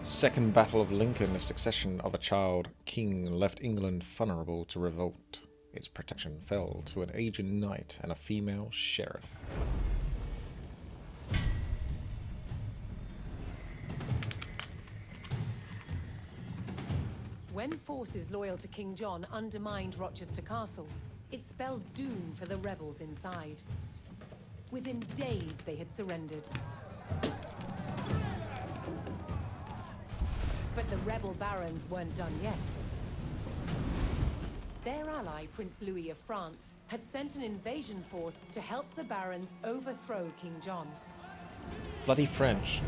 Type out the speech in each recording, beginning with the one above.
Second Battle of Lincoln, the succession of a child king left England vulnerable to revolt. Its protection fell to an aged knight and a female sheriff. When forces loyal to King John undermined Rochester Castle, it spelled doom for the rebels inside. Within days, they had surrendered. But the rebel barons weren't done yet. Their ally, Prince Louis of France, had sent an invasion force to help the barons overthrow King John. Bloody French.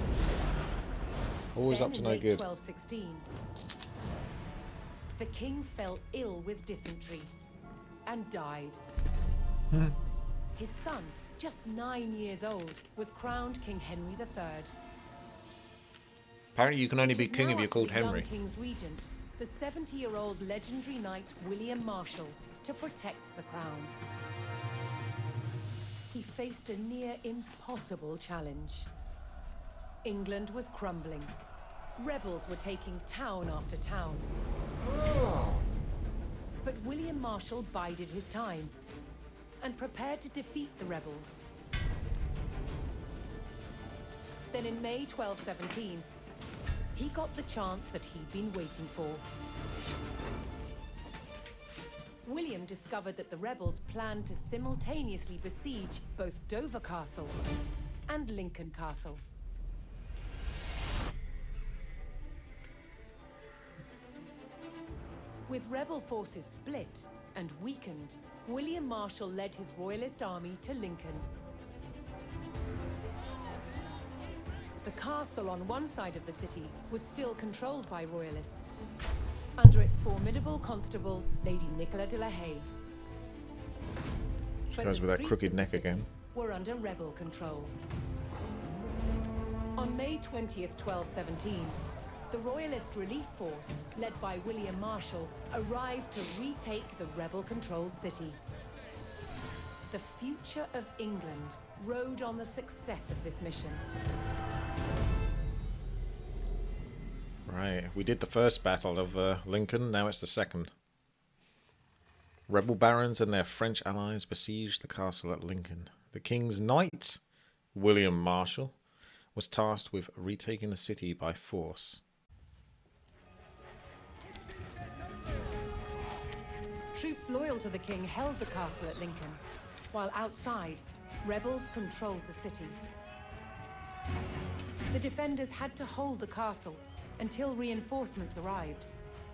Always Then up to in no late good. 1216, the king fell ill with dysentery and died. His son, just 9 years old, was crowned King Henry III. Apparently you can only It be was king now if you're up to called the young Henry. king's regent, the 70-year-old legendary knight William Marshal, to protect the crown. He faced a near impossible challenge. England was crumbling. Rebels were taking town after town. But William Marshal bided his time and prepared to defeat the rebels. Then in May 1217, he got the chance that he'd been waiting for. William discovered that the rebels planned to simultaneously besiege both Dover Castle and Lincoln Castle. With rebel forces split and weakened, William Marshal led his royalist army to Lincoln. The castle on one side of the city was still controlled by royalists, under its formidable constable, Lady Nicola de la Haye. She But goes the with that streets crooked of the neck city again. were under rebel control. On May 20th, 1217, the Royalist Relief Force, led by William Marshal, arrived to retake the rebel-controlled city. The future of England rode on the success of this mission. Right, we did the first battle of Lincoln, now it's the second. Rebel barons and their French allies besieged the castle at Lincoln. The king's knight, William Marshal, was tasked with retaking the city by force. Troops loyal to the king held the castle at Lincoln, while outside, rebels controlled the city. The defenders had to hold the castle until reinforcements arrived,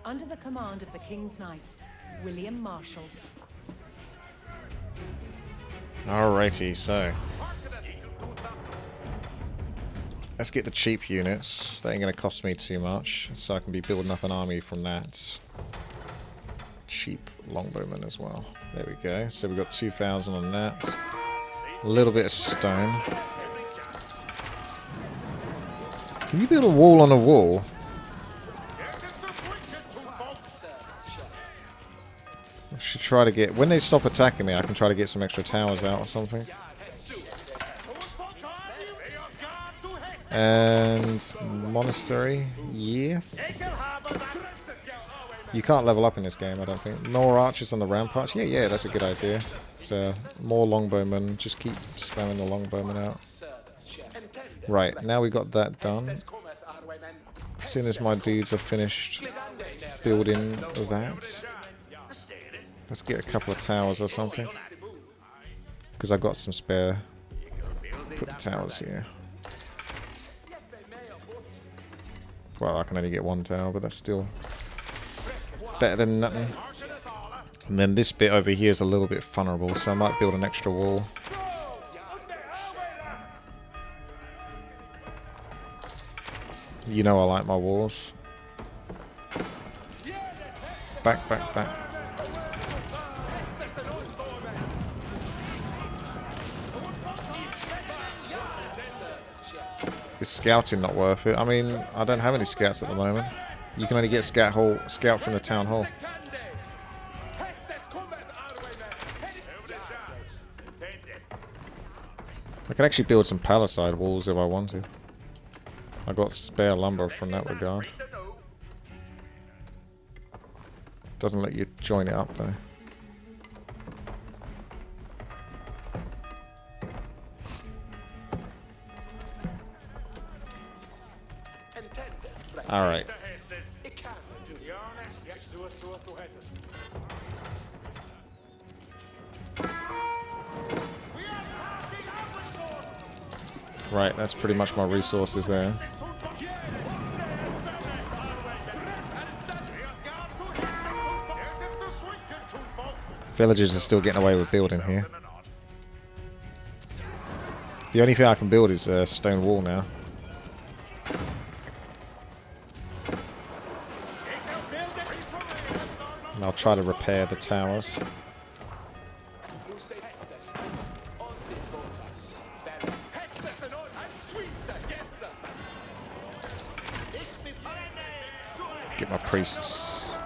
under the command of the king's knight, William Marshal. Alrighty, so let's get the cheap units. That ain't going to cost me too much, so I can be building up an army from that. Cheap longbowmen as well. There we go. So we've got 2,000 on that. A little bit of stone. Can you build a wall on a wall? I should try to get... When they stop attacking me, I can try to get some extra towers out or something. And... Monastery. Yes. You can't level up in this game, I don't think. More archers on the ramparts. Yeah, that's a good idea. So, more longbowmen. Just keep spamming the longbowmen out. Right, now we got that done. As soon as my dudes are finished building that, let's get a couple of towers or something. Because I've got some spare. Put the towers here. Well, I can only get one tower, but that's still better than nothing. And then this bit over here is a little bit vulnerable, so I might build an extra wall. You know I like my walls. Back, back, back. Is scouting not worth it? I mean, I don't have any scouts at the moment. You can only get scout from the town hall. I could actually build some palisade walls if I wanted. I got spare lumber from that regard. Doesn't let you join it up though. Alright. Right, that's pretty much my resources there. Villagers are still getting away with building here. The only thing I can build is a stone wall now. And I'll try to repair the towers. Get my priests,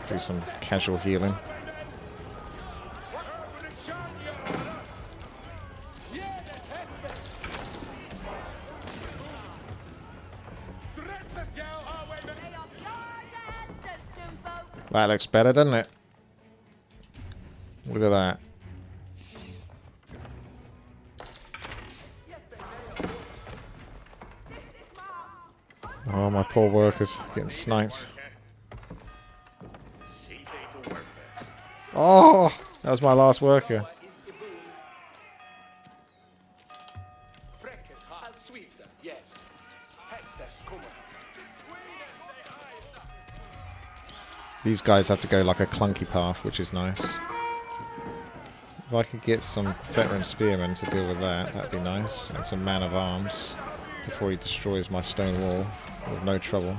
do some casual healing. That looks better, doesn't it? Look at that. Oh, my poor workers getting sniped. Oh, that was my last worker. These guys have to go like a clunky path, which is nice. If I could get some veteran spearmen to deal with that, that'd be nice. And some man of arms before he destroys my stone wall with no trouble.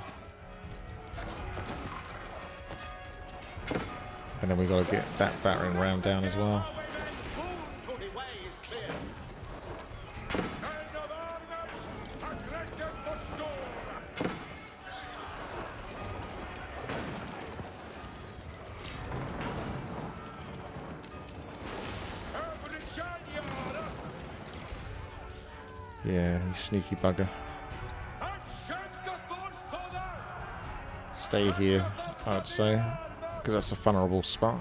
And then we got to get that battering ram down as well. Yeah, you sneaky bugger. Stay here, I would say, because that's a vulnerable spot.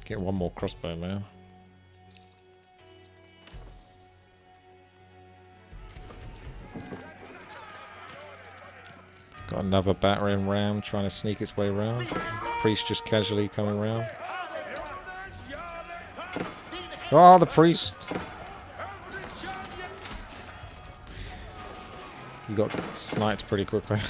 Get one more crossbow, man. Got another battering ram trying to sneak its way around. Priest just casually coming around. Oh, the priest! You got sniped pretty quickly.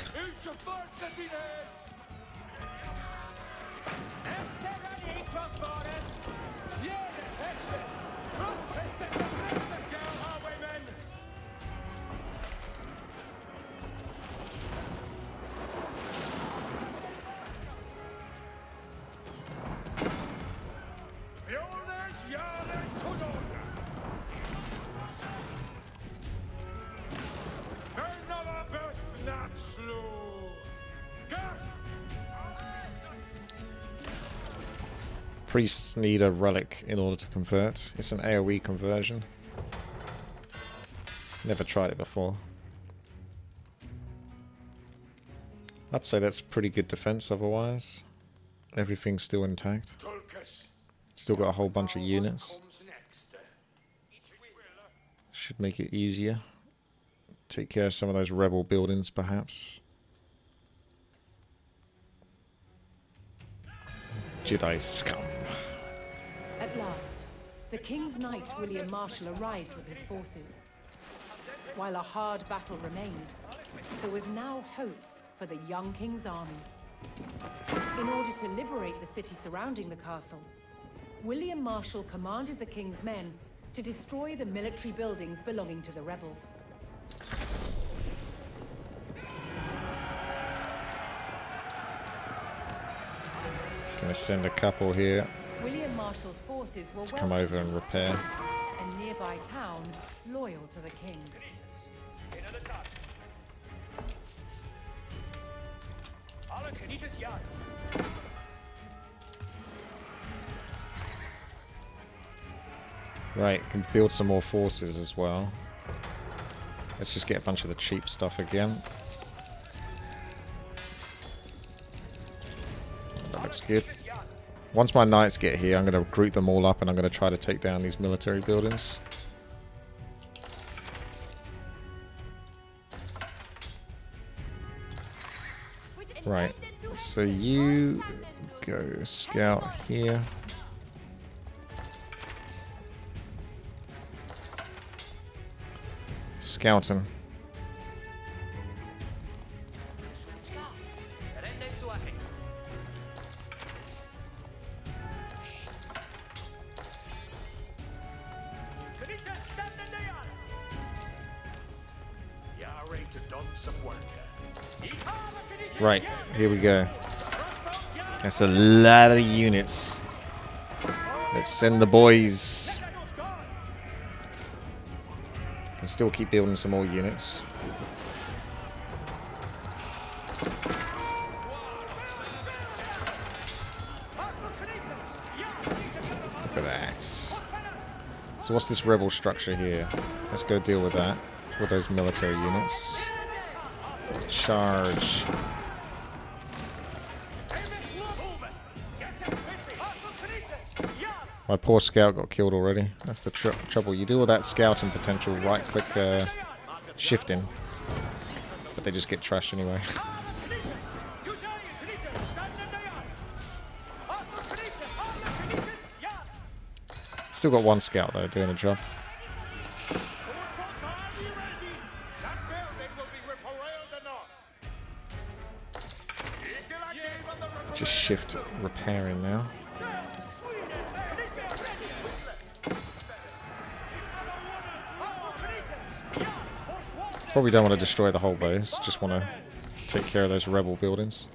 Priests need a relic in order to convert. It's an AoE conversion. Never tried it before. I'd say that's pretty good defense otherwise. Everything's still intact. Still got a whole bunch of units. Should make it easier. Take care of some of those rebel buildings perhaps. Jedi scum. At last, the King's Knight William Marshal arrived with his forces. While a hard battle remained, there was now hope for the young King's army. In order to liberate the city surrounding the castle, William Marshal commanded the King's men to destroy the military buildings belonging to the rebels. Gonna send a couple here William Marshal's forces were to come over and repair. and a nearby town loyal to the king. Right, can build some more forces as well. Let's just get a bunch of the cheap stuff again. That looks good. Once my knights get here, I'm going to group them all up and I'm going to try to take down these military buildings. Right, so you go scout here. Scouting. Right, here we go. That's a lot of units. Let's send the boys. Can still keep building some more units. Look at that. So what's this rebel structure here? Let's go deal with that. With those military units. Charge. My poor scout got killed already. That's the trouble. You do all that scouting potential, right-click shifting, but they just get trashed anyway. Still got one scout though, doing the job. Just shift repairing now. Probably don't want to destroy the whole base, just want to take care of those rebel buildings.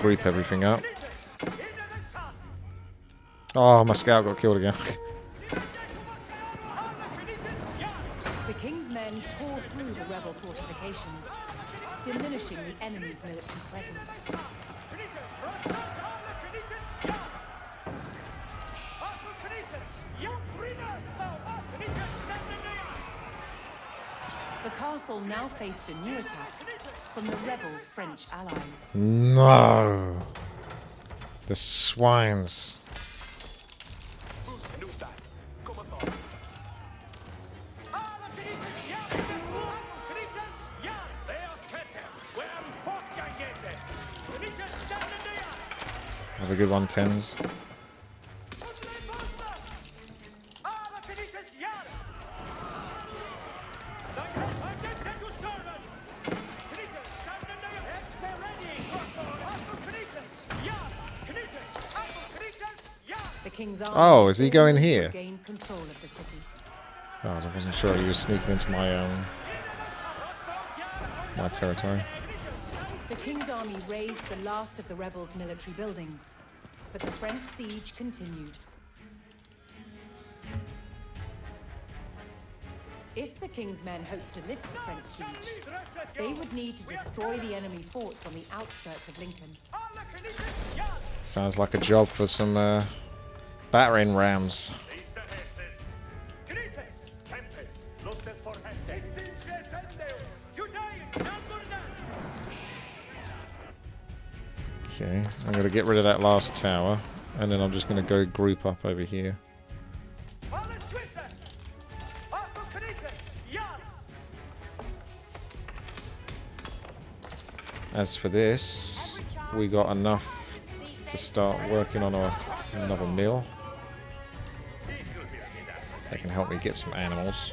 Group everything up. Oh, my scout got killed again. The king's men tore through the rebel fortifications, diminishing the enemy's military presence. The castle now faced a new attack from the rebels' French allies. No! The swines. Have a good one, tens. Oh, is he going here? Oh, I wasn't sure he was sneaking into my my territory. The king's army razed the last of the rebels' military buildings, but the French siege continued. If the king's men hoped to lift the French siege, they would need to destroy the enemy forts on the outskirts of Lincoln. Sounds like a job for some battering rams. Okay, I'm going to get rid of that last tower, and then I'm just going to go group up over here. As for this, we got enough to start working on another mill. That can help me get some animals.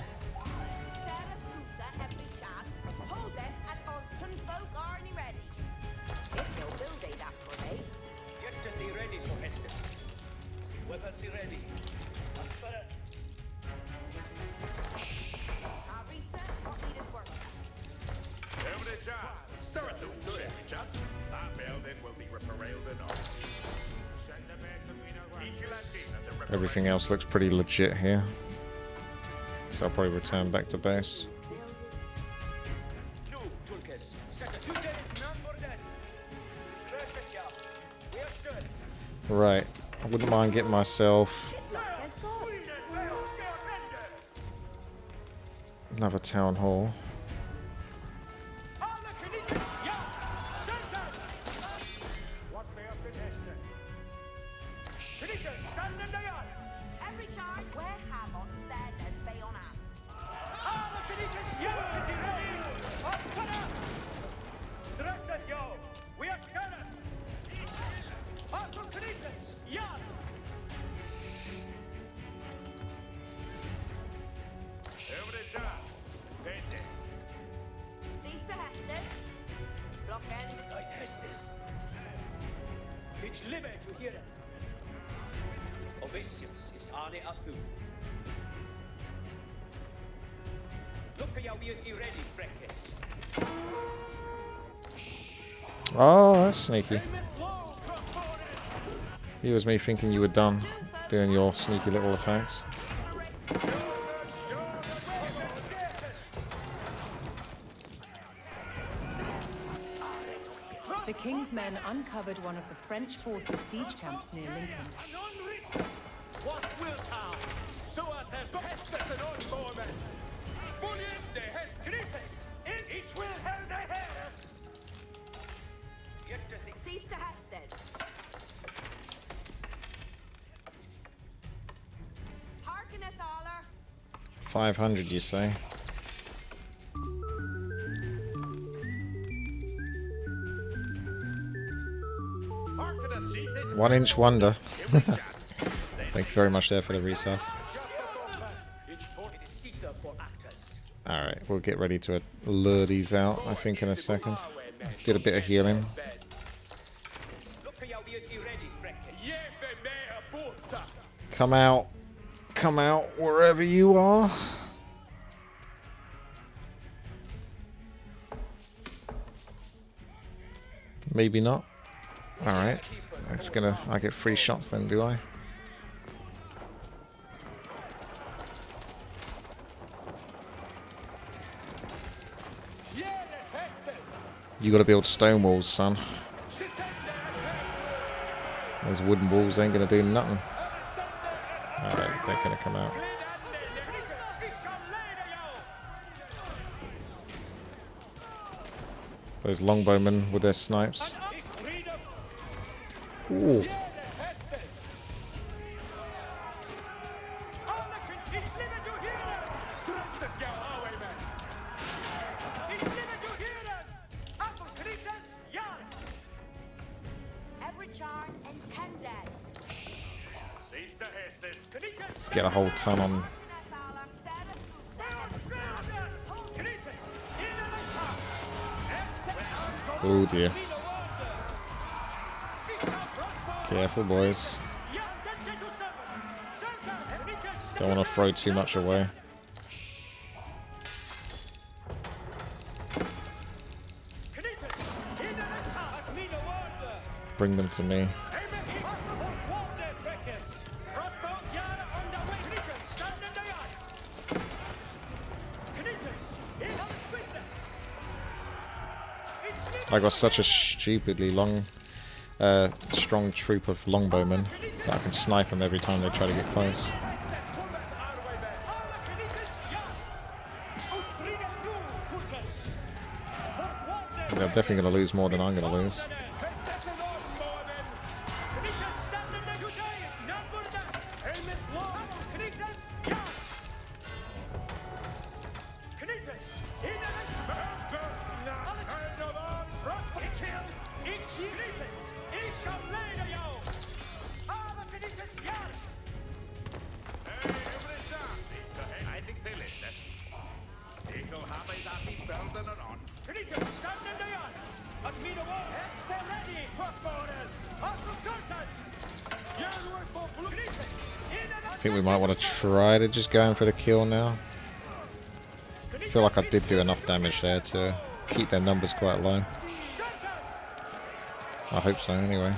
Everything else looks pretty legit here. So I'll probably return back to base. Right, I wouldn't mind getting myself another town hall. Oh, that's sneaky. It was me thinking you were done doing your sneaky little attacks. The King's men uncovered one of the French forces' siege camps near Lincoln. What wilt thou? So art thou pestes and unborn. Fully in the hest gripes. In each will held thy hair. Cease to Hestes. Hearkeneth Aller. 500, you say? One inch wonder. Thank you very much there for the resub. Alright, we'll get ready to lure these out, I think, in a second. Did a bit of healing. Come out. Come out wherever you are. Maybe not. Alright. That's gonna... I get 3 shots then, do I? You gotta build stone walls, son. Those wooden walls ain't gonna do nothing. Alright, they're gonna come out. Those longbowmen with their snipes. Ooh. Let's get a whole ton on. Oh dear. Careful, boys. Don't want to throw too much away. Bring them to me. I got such a stupidly strong troop of longbowmen that I can snipe them every time they try to get close. They're definitely going to lose more than I'm going to lose. I think we might want to try to just go in for the kill now. I feel like I did do enough damage there to keep their numbers quite low. I hope so, anyway.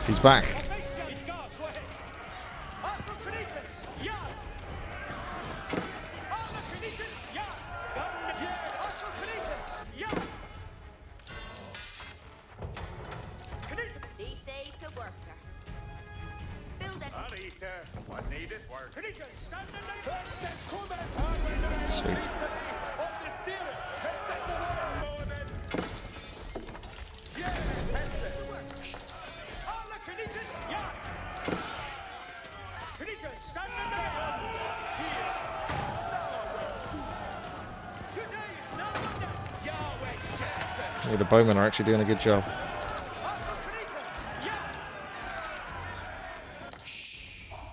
He's back. See they to worker. Build it. What needed work? Sweet. Yeah, the bowmen are actually doing a good job.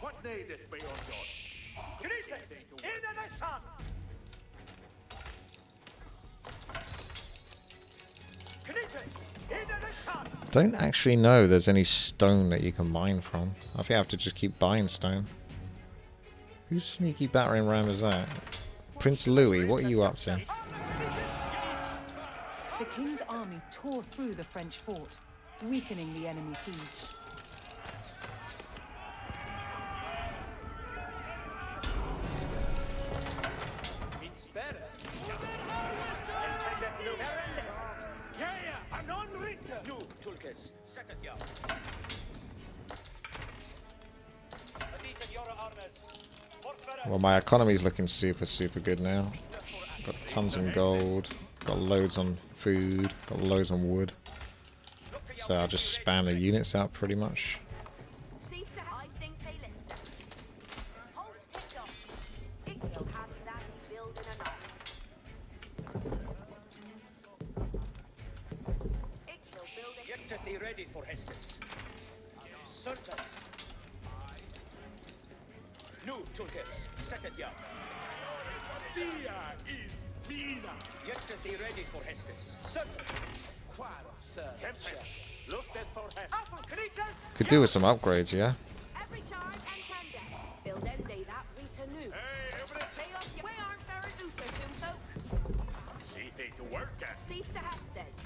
What needed be undone? Into the sun! Into the sun! Don't actually know there's any stone that you can mine from. I think I have to just keep buying stone. Whose sneaky battering ram is that? Prince Louis, what are you up to? The king's army tore through the French fort, weakening the enemy siege. Well, my economy's looking super, super good now. Got tons of gold, got loads on food, got loads on wood. So I'll just spam the units out pretty much. See to I think they lift it. Host ticked up. It will have that building enough. It will build it. Get me ready for Hestes. Certus. Nu Tulkes, set it yard. Sia is Mina! Get me ready for Hestes. Certus. Lufted for Hess. Could do with some upgrades, yeah? Every charge and tender. Build end day that we to new. Hey, everybody! They off you. We aren't very uter to folk. See they to work at. See to Hestes.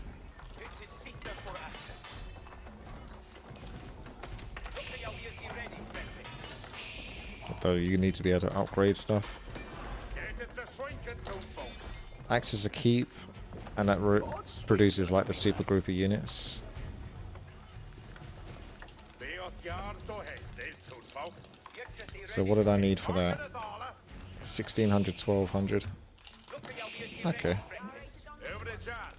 It is Sita for access. Look, I will be ready, friendly. Although you need to be able to upgrade stuff. Get it to swinking to folk. Acts as a keep, and that produces like the super group of units. Be off yard to Hestes to folk. Get me So ready. what did I need for that? 1600, 1200. Look, I will be Okay. ready, friendly. Every job.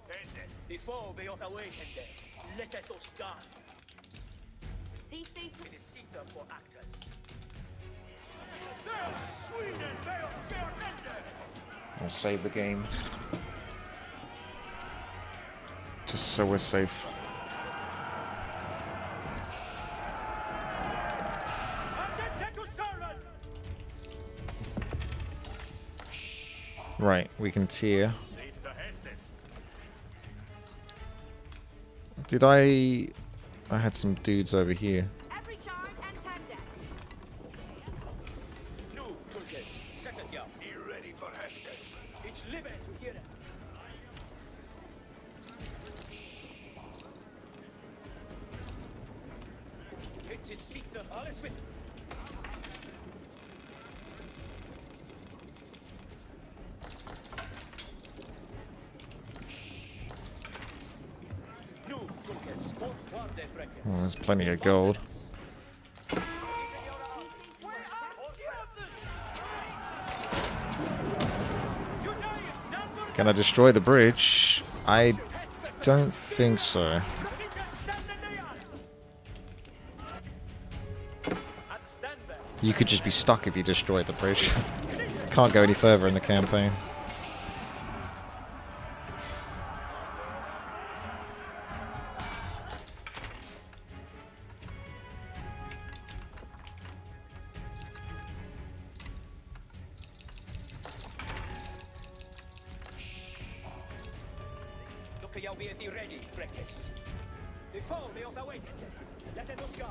Tende. Before we are away, Hende, let us done. See they to It is Sita for actors. Sweden, they are scared Ende. I'll save the game. Just so we're safe. Right, we can tier. See to Hestes. Did I had some dudes over here. every charge and tender. Nu Tulkes, set it yard. Be ready for Hestes. It's live to hear it. It is Sita, alles with. Nu Tulkes, fort guarde freckes. Oh, there's plenty of gold. Can I destroy the bridge? I don't think so. You could just be stuck if you destroyed the bridge. Can't go any further in the campaign. Look, jag be thee ready, freckes. Before we are waiting, let us go.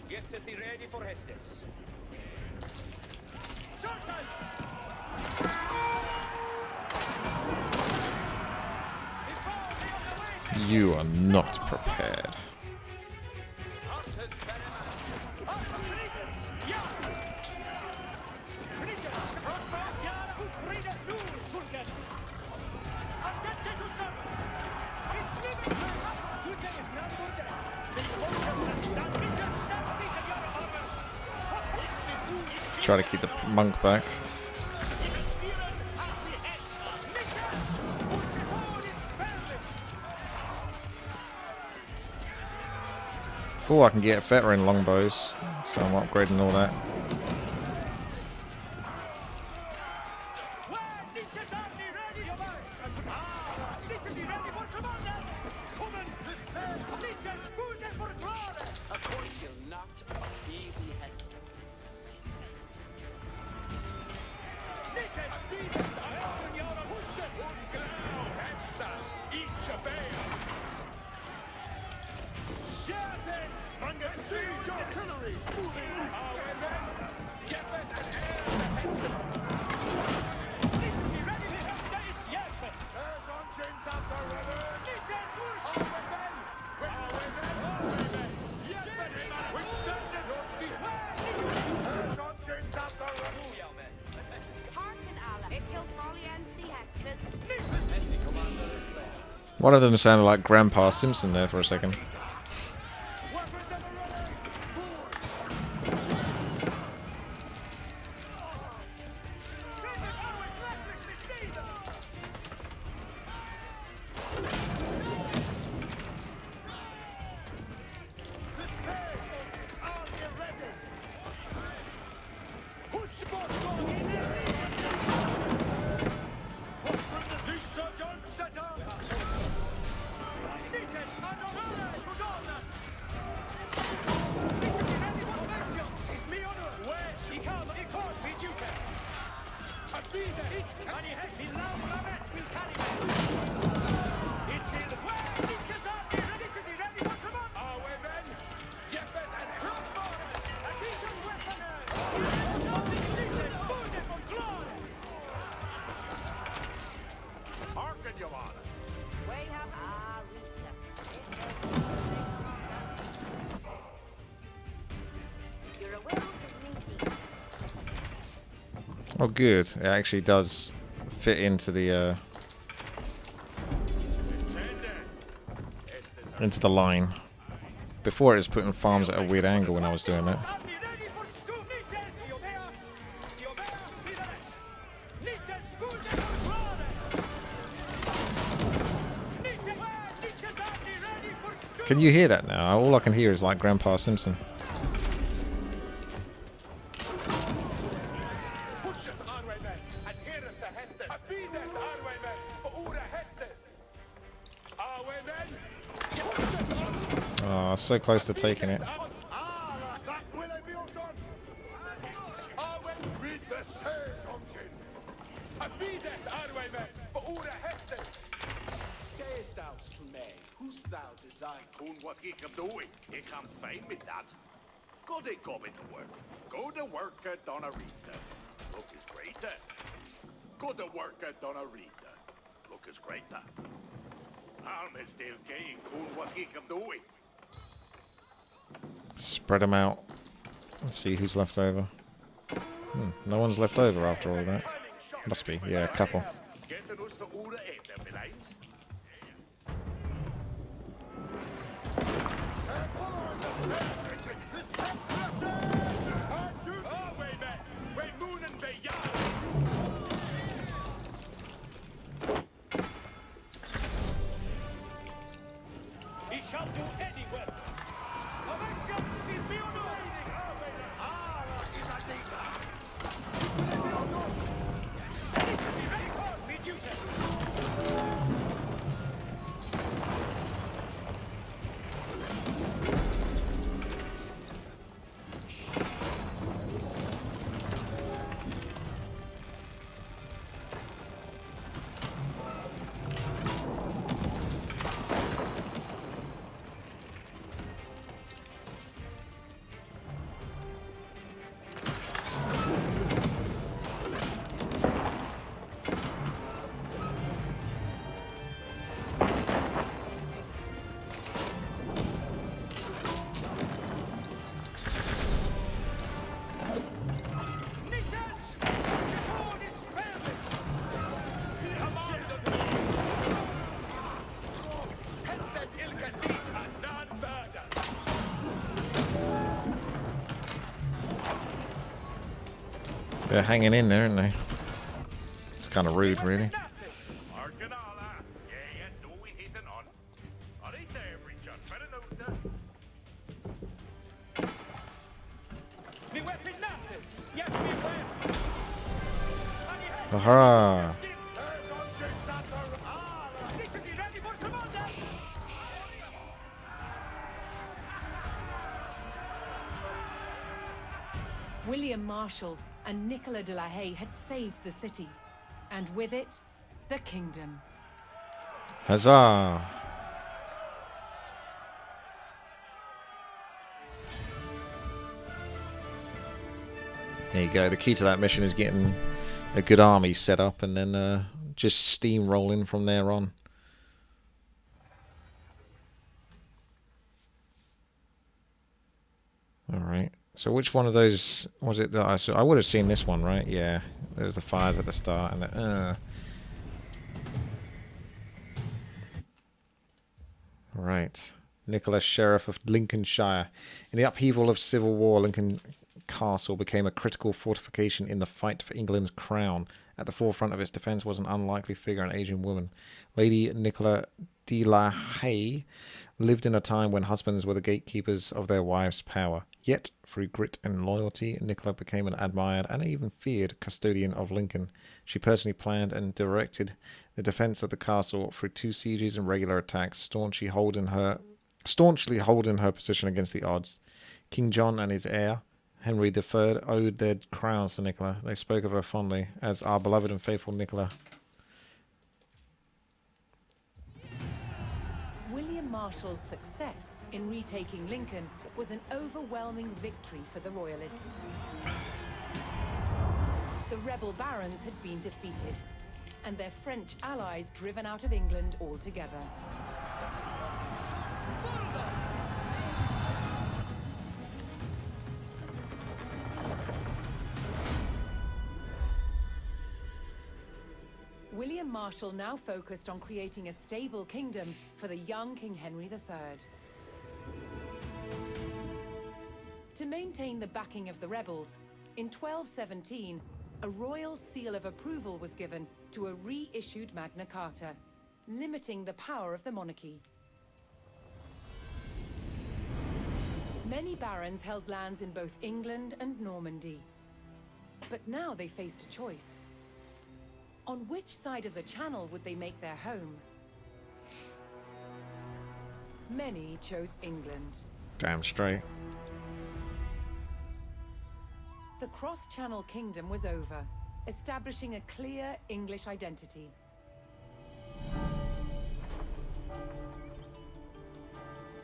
Get thee ready for Hestes. Certus! Before we are waiting! You are not prepared. Try to keep the monk back. Oh, I can get veteran longbows, so I'm upgrading all that. One of them sounded like Grandpa Simpson there for a second. Oh, good. It actually does fit into the line. Before it was putting farms at a weird angle when I was doing that. Can you hear that now? All I can hear is like Grandpa Simpson. Oh, so close to taking it. Go to work at Donarita. Look is greater. Go to work at Donarita. Look is greater. I'm still getting cool what he can do. Spread them out. Let's see who's left over. No one's left over after all that. Must be, yeah, a couple. They're hanging in there, aren't they? It's kind of rude, really. Aha! William Marshal and Nicolas de la Haye had saved the city, and with it, the kingdom. Huzzah! There you go. The key to that mission is getting a good army set up and then just steamrolling from there on. Alright. So which one of those was it that I saw? I would have seen this one, right? Yeah. There was the fires at the start and the... Right. Nicholas, Sheriff of Lincolnshire. In the upheaval of civil war, Lincoln Castle became a critical fortification in the fight for England's crown. At the forefront of its defence was an unlikely figure, an aging woman. Lady Nicola de la Haye lived in a time when husbands were the gatekeepers of their wives' power. Yet, through grit and loyalty, Nicola became an admired and even feared custodian of Lincoln. She personally planned and directed the defence of the castle through 2 sieges and regular attacks, staunchly holding her position against the odds. King John and his heir, Henry III, owed their crowns to Nicola. They spoke of her fondly as our beloved and faithful Nicola. William Marshal's success in retaking Lincoln was an overwhelming victory for the Royalists. The rebel barons had been defeated, and their French allies driven out of England altogether. William Marshal now focused on creating a stable kingdom for the young King Henry III. To maintain the backing of the rebels, in 1217, a royal seal of approval was given to a reissued Magna Carta, limiting the power of the monarchy. Many barons held lands in both England and Normandy. But now they faced a choice. On which side of the Channel would they make their home? Many chose England. Damn straight. The cross-Channel kingdom was over, establishing a clear English identity.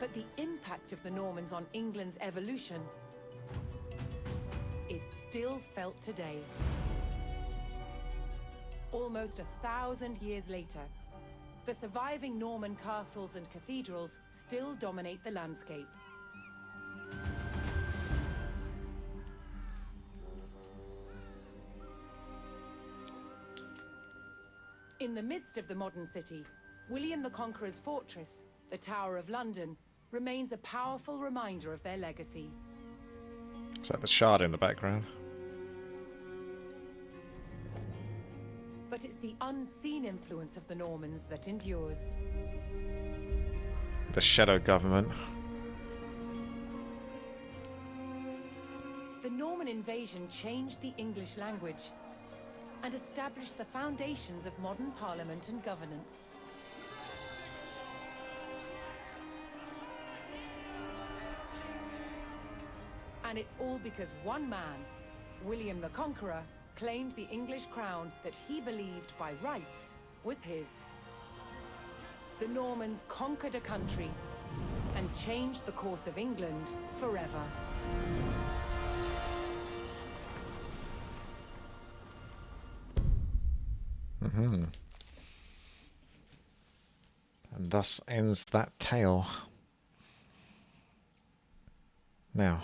But the impact of the Normans on England's evolution is still felt today. Almost 1,000 years later, the surviving Norman castles and cathedrals still dominate the landscape. In the midst of the modern city, William the Conqueror's fortress, the Tower of London, remains a powerful reminder of their legacy. Is that the Shard in the background? But it's the unseen influence of the Normans that endures. The shadow government. The Norman invasion changed the English language and established the foundations of modern parliament and governance. And it's all because one man, William the Conqueror, claimed the English crown that he believed by rights was his. The Normans conquered a country and changed the course of England forever. And thus ends that tale. Now,